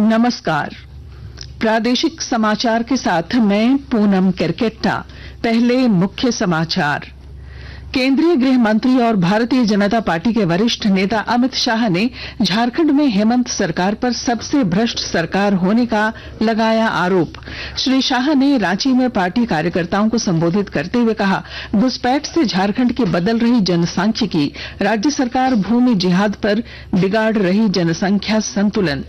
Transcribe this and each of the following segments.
नमस्कार। प्रादेशिक समाचार के साथ मैं पूनम केरकेट्टा। पहले मुख्य समाचार। केंद्रीय गृह मंत्री और भारतीय जनता पार्टी के वरिष्ठ नेता अमित शाह ने झारखंड में हेमंत सरकार पर सबसे भ्रष्ट सरकार होने का लगाया आरोप। श्री शाह ने रांची में पार्टी कार्यकर्ताओं को संबोधित करते हुए कहा, घुसपैठ से झारखंड की बदल रही जनसांख्यिकी, राज्य सरकार भूमि जिहाद पर बिगाड़ रही जनसंख्या संतुलन।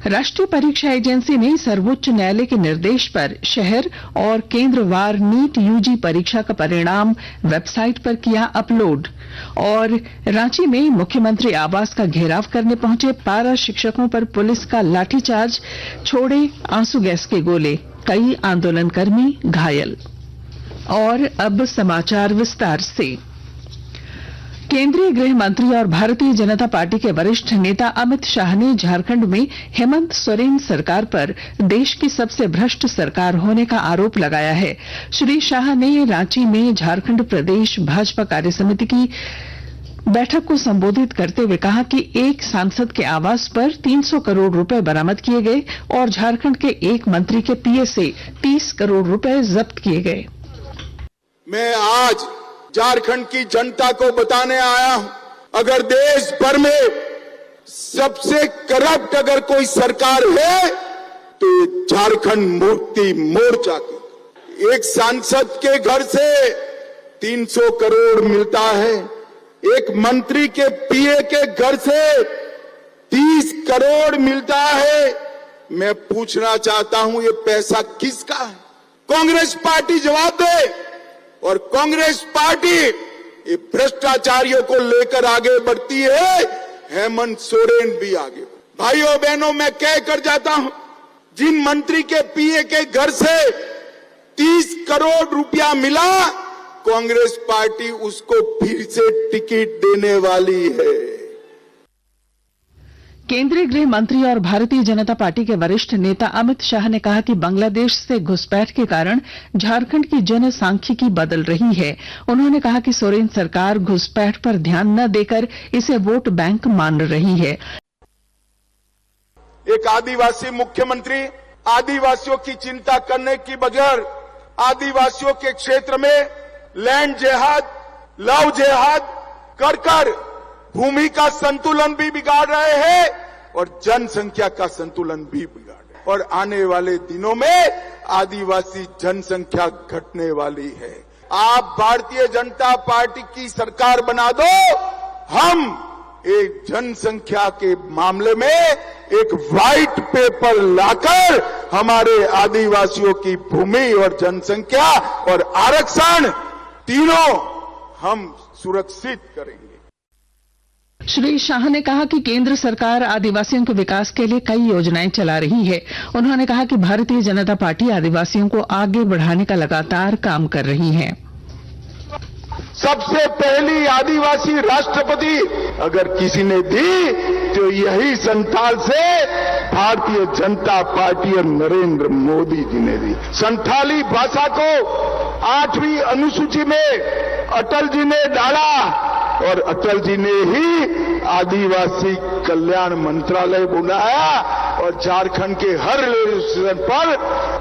राष्ट्रीय परीक्षा एजेंसी ने सर्वोच्च न्यायालय के निर्देश पर शहर और केंद्रवार नीट यूजी परीक्षा का परिणाम वेबसाइट पर किया अपलोड। और रांची में मुख्यमंत्री आवास का घेराव करने पहुंचे पारा शिक्षकों पर पुलिस का लाठीचार्ज, छोड़े आंसू गैस के गोले, कई आंदोलनकर्मी घायल। और अब समाचार विस्तार से। केंद्रीय गृह मंत्री और भारतीय जनता पार्टी के वरिष्ठ नेता अमित शाह ने झारखंड में हेमंत सोरेन सरकार पर देश की सबसे भ्रष्ट सरकार होने का आरोप लगाया है। श्री शाह ने रांची में झारखंड प्रदेश भाजपा कार्यसमिति की बैठक को संबोधित करते हुए कहा कि एक सांसद के आवास पर 300 करोड़ रुपए बरामद किए गए और झारखंड के एक मंत्री के पीए से 30 करोड़ रुपए जब्त किए गए। मैं आज झारखंड की जनता को बताने आया हूं, अगर देश भर में सबसे करप्ट अगर कोई सरकार है तो ये झारखंड मुक्ति मोर्चा की। एक सांसद के घर से 300 करोड़ मिलता है, एक मंत्री के पीए के घर से 30 करोड़ मिलता है। मैं पूछना चाहता हूं, ये पैसा किसका है? कांग्रेस पार्टी जवाब दे। और कांग्रेस पार्टी ये भ्रष्टाचारियों को लेकर आगे बढ़ती है, हेमंत सोरेन भी आगे। भाइयों बहनों, मैं कह कर जाता हूं, जिन मंत्री के पीए के घर से 30 करोड़ रुपया मिला, कांग्रेस पार्टी उसको फिर से टिकट देने वाली है। केंद्रीय गृह मंत्री और भारतीय जनता पार्टी के वरिष्ठ नेता अमित शाह ने कहा कि बांग्लादेश से घुसपैठ के कारण झारखंड की जनसांख्यिकी बदल रही है। उन्होंने कहा कि सोरेन सरकार घुसपैठ पर ध्यान न देकर इसे वोट बैंक मान रही है। एक आदिवासी मुख्यमंत्री आदिवासियों की चिंता करने की बगैर आदिवासियों के क्षेत्र में लैंड जिहाद, लव जिहाद कर भूमि का संतुलन भी बिगाड़ रहे हैं और जनसंख्या का संतुलन भी बिगाड़ रहे हैं। और आने वाले दिनों में आदिवासी जनसंख्या घटने वाली है। आप भारतीय जनता पार्टी की सरकार बना दो, हम एक जनसंख्या के मामले में एक व्हाइट पेपर लाकर हमारे आदिवासियों की भूमि और जनसंख्या और आरक्षण तीनों हम सुरक्षित करेंगे। श्री शाह ने कहा कि केंद्र सरकार आदिवासियों के विकास के लिए कई योजनाएं चला रही है। उन्होंने कहा कि भारतीय जनता पार्टी आदिवासियों को आगे बढ़ाने का लगातार काम कर रही है। सबसे पहली आदिवासी राष्ट्रपति अगर किसी ने दी तो यही संथाल से भारतीय जनता पार्टी और नरेंद्र मोदी जी ने दी। संथाली भाषा को 8वीं अनुसूची में अटल जी ने डाला और अटल जी ने ही आदिवासी कल्याण मंत्रालय बनाया और झारखंड के हर रेलवे स्टेशन पर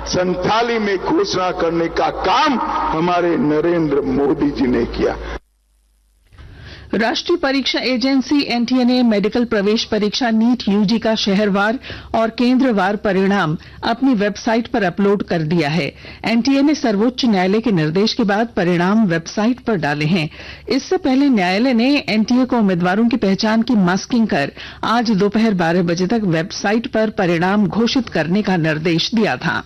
संथाली में घोषणा करने का काम हमारे नरेंद्र मोदी जी ने किया। राष्ट्रीय परीक्षा एजेंसी एनटीए ने मेडिकल प्रवेश परीक्षा नीट यूजी का शहरवार और केंद्रवार परिणाम अपनी वेबसाइट पर अपलोड कर दिया है। एनटीए ने सर्वोच्च न्यायालय के निर्देश के बाद परिणाम वेबसाइट पर डाले हैं। इससे पहले न्यायालय ने एनटीए को उम्मीदवारों की पहचान की मास्किंग कर आज दोपहर 12 बजे तक वेबसाइट पर परिणाम घोषित करने का निर्देश दिया था।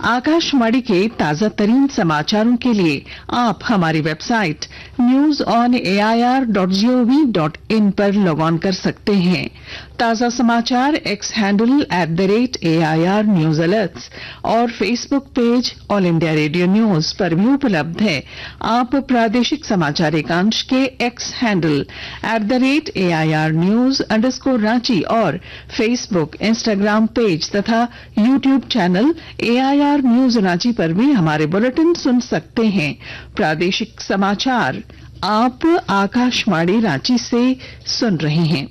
आकाशवाणी के ताजा तरीन समाचारों के लिए आप हमारी वेबसाइट news.air.gov.in पर लॉग ऑन कर सकते हैं। ताजा समाचार X handle @AIR news alerts और Facebook page All India Radio news पर भी उपलब्ध है। आप प्रादेशिक समाचार एकांश के एक्स हैंडल @AIR न्यूज _ और फेसबुक, इंस्टाग्राम पेज तथा YouTube channel AIR news Ranchi पर भी हमारे बुलेटिन सुन सकते हैं। प्रादेशिक समाचार आप आकाशवाणी रांची से सुन रहे हैं।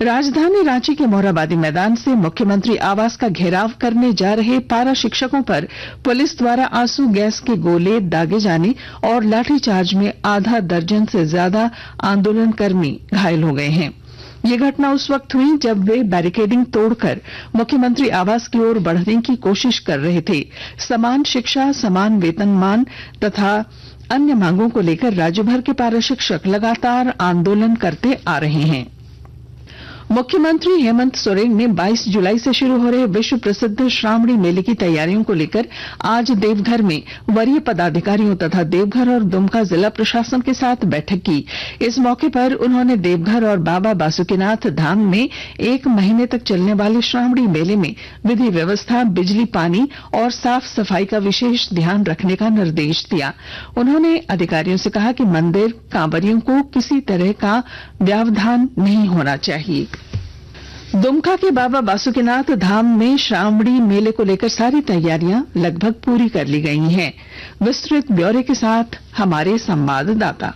राजधानी रांची के मोरहाबादी मैदान से मुख्यमंत्री आवास का घेराव करने जा रहे पारा शिक्षकों पर पुलिस द्वारा आंसू गैस के गोले दागे जाने और लाठीचार्ज में आधा दर्जन से ज्यादा आंदोलनकर्मी घायल हो गए हैं। ये घटना उस वक्त हुई जब वे बैरिकेडिंग तोड़कर मुख्यमंत्री आवास की ओर बढ़ने की कोशिश कर रहे थे। समान शिक्षा, समान वेतनमान तथा अन्य मांगों को लेकर राज्य भर के पारा शिक्षक लगातार आंदोलन करते आ रहे हैं। मुख्यमंत्री हेमंत सोरेन ने 22 जुलाई से शुरू हो रहे विश्व प्रसिद्ध श्रावणी मेले की तैयारियों को लेकर आज देवघर में वरीय पदाधिकारियों तथा देवघर और दुमका जिला प्रशासन के साथ बैठक की। इस मौके पर उन्होंने देवघर और बाबा बासुकीनाथ धाम में 1 महीने तक चलने वाले श्रावणी मेले में विधि व्यवस्था, बिजली, पानी और साफ सफाई का विशेष ध्यान रखने का निर्देश दिया। उन्होंने अधिकारियों से कहा कि मंदिर कांवरियों को किसी तरह का व्यवधान नहीं होना चाहिए। दुमका के बाबा बासुकीनाथ धाम में श्रावणी मेले को लेकर सारी तैयारियां लगभग पूरी कर ली गई हैं। विस्तृत ब्यौरे के साथ हमारे संवाददाता।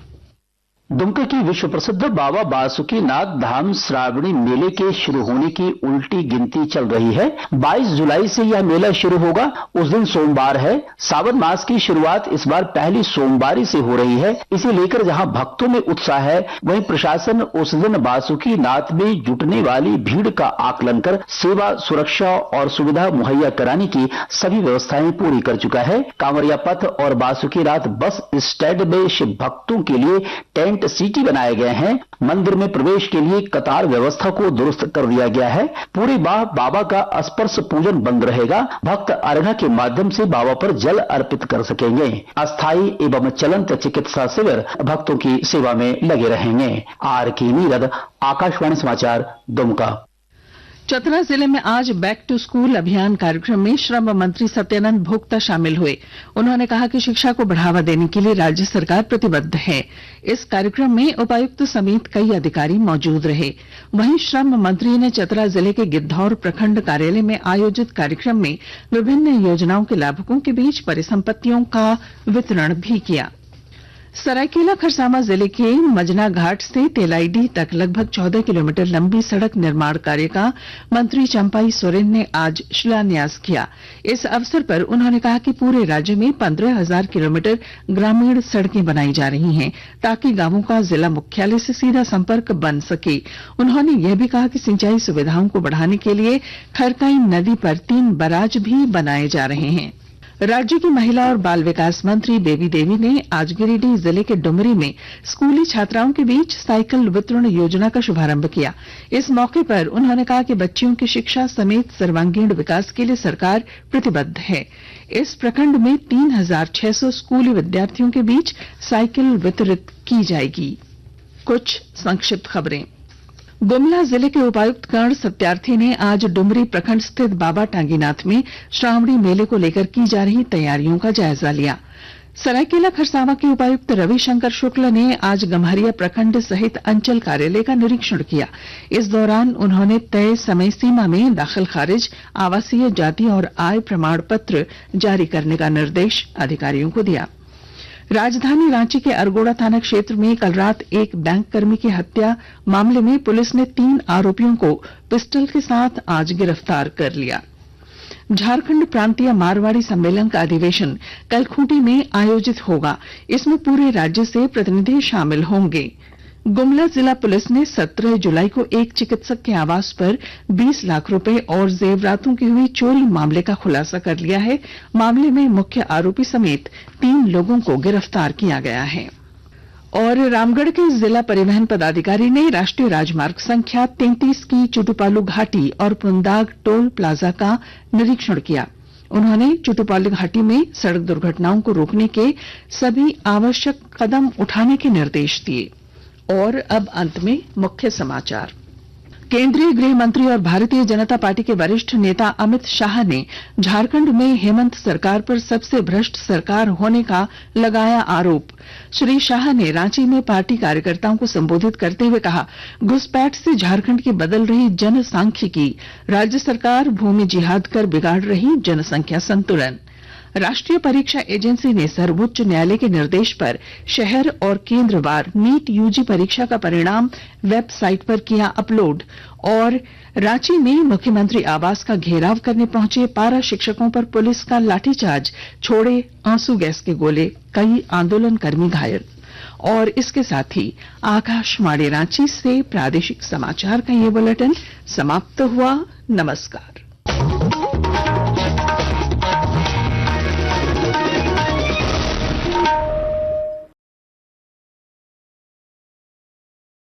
दुमका की विश्व प्रसिद्ध बाबा बासुकीनाथ धाम श्रावणी मेले के शुरू होने की उल्टी गिनती चल रही है। 22 जुलाई से यह मेला शुरू होगा। उस दिन सोमवार है। सावन मास की शुरुआत इस बार पहली सोमवारी से हो रही है। इसे लेकर जहां भक्तों में उत्साह है, वहीं प्रशासन उस दिन बासुकीनाथ में जुटने वाली भीड़ का आकलन कर सेवा, सुरक्षा और सुविधा मुहैया कराने की सभी व्यवस्थाएं पूरी कर चुका है। कांवरिया पथ और बासुकीनाथ बस स्टैंड में शिव भक्तों के लिए टेंट सिटी बनाए गए हैं। मंदिर में प्रवेश के लिए कतार व्यवस्था को दुरुस्त कर दिया गया है। पूरी माह बाबा का स्पर्श पूजन बंद रहेगा। भक्त अर्घा के माध्यम से बाबा पर जल अर्पित कर सकेंगे। अस्थायी एवं चलंत चिकित्सा शिविर भक्तों की सेवा में लगे रहेंगे। आर की नीरद, आकाशवाणी समाचार, दुमका। चतरा जिले में आज बैक टू स्कूल अभियान कार्यक्रम में श्रम मंत्री सत्यानंद भोक्ता शामिल हुए। उन्होंने कहा कि शिक्षा को बढ़ावा देने के लिए राज्य सरकार प्रतिबद्ध है। इस कार्यक्रम में उपायुक्त समेत कई अधिकारी मौजूद रहे। वहीं श्रम मंत्री ने चतरा जिले के गिद्धौर प्रखंड कार्यालय में आयोजित कार्यक्रम में विभिन्न योजनाओं के लाभुकों के बीच परिसंपत्तियों का वितरण भी किया। सरायकेला खरसावां जिले के मजना घाट से तेलाईडीह तक लगभग 14 किलोमीटर लंबी सड़क निर्माण कार्य का मंत्री चंपाई सोरेन ने आज शिलान्यास किया। इस अवसर पर उन्होंने कहा कि पूरे राज्य में 15,000 किलोमीटर ग्रामीण सड़कें बनाई जा रही हैं ताकि गांवों का जिला मुख्यालय से सीधा संपर्क बन सके। उन्होंने यह भी कहा कि सिंचाई सुविधाओं को बढ़ाने के लिए खरकाई नदी पर 3 बराज भी बनाए जा रहे हैं। राज्य की महिला और बाल विकास मंत्री बेबी देवी ने आज गिरिडीह जिले के डुमरी में स्कूली छात्राओं के बीच साइकिल वितरण योजना का शुभारंभ किया। इस मौके पर उन्होंने कहा कि बच्चियों की शिक्षा समेत सर्वांगीण विकास के लिए सरकार प्रतिबद्ध है। इस प्रखंड में 3,600 स्कूली विद्यार्थियों के बीच साइकिल वितरित की जाएगी। कुछ संक्षिप्त खबरें। गुमला जिले के उपायुक्त कर्ण सत्यार्थी ने आज डुमरी प्रखंड स्थित बाबा टांगीनाथ में श्रावणी मेले को लेकर की जा रही तैयारियों का जायजा लिया। सरायकेला खरसावां के उपायुक्त रविशंकर शुक्ल ने आज गम्हरिया प्रखंड सहित अंचल कार्यालय का निरीक्षण किया। इस दौरान उन्होंने तय समय सीमा में दाखिल खारिज, आवासीय, जाति और आय प्रमाण पत्र जारी करने का निर्देश अधिकारियों को दिया। राजधानी रांची के अरगोड़ा थाना क्षेत्र में कल रात एक बैंक कर्मी की हत्या मामले में पुलिस ने 3 आरोपियों को पिस्टल के साथ आज गिरफ्तार कर लिया। झारखंड प्रांतीय मारवाड़ी सम्मेलन का अधिवेशन कल खूंटी में आयोजित होगा। इसमें पूरे राज्य से प्रतिनिधि शामिल होंगे। गुमला जिला पुलिस ने 17 जुलाई को एक चिकित्सक के आवास पर 20 लाख रुपए और जेवरातों की हुई चोरी मामले का खुलासा कर लिया है। मामले में मुख्य आरोपी समेत 3 लोगों को गिरफ्तार किया गया है। और रामगढ़ के जिला परिवहन पदाधिकारी ने राष्ट्रीय राजमार्ग संख्या 33 की चुटुपालू घाटी और पुंदाग टोल प्लाजा का निरीक्षण किया। उन्होंने चुटुपालू घाटी में सड़क दुर्घटनाओं को रोकने के सभी आवश्यक कदम उठाने के निर्देश दिए। और अब अंत में मुख्य समाचार। केंद्रीय गृह मंत्री और भारतीय जनता पार्टी के वरिष्ठ नेता अमित शाह ने झारखंड में हेमंत सरकार पर सबसे भ्रष्ट सरकार होने का लगाया आरोप। श्री शाह ने रांची में पार्टी कार्यकर्ताओं को संबोधित करते हुए कहा, घुसपैठ से झारखंड की बदल रही जनसांख्यिकी, राज्य सरकार भूमि जिहाद कर बिगाड़ रही जनसंख्या संतुलन। राष्ट्रीय परीक्षा एजेंसी ने सर्वोच्च न्यायालय के निर्देश पर शहर और केंद्रवार नीट यूजी परीक्षा का परिणाम वेबसाइट पर किया अपलोड। और रांची में मुख्यमंत्री आवास का घेराव करने पहुंचे पारा शिक्षकों पर पुलिस का लाठीचार्ज, छोड़े आंसू गैस के गोले, कई आंदोलनकर्मी घायल। और इसके साथ ही आकाशवाणी रांची से प्रादेशिक समाचार का ये बुलेटिन समाप्त हुआ। नमस्कार।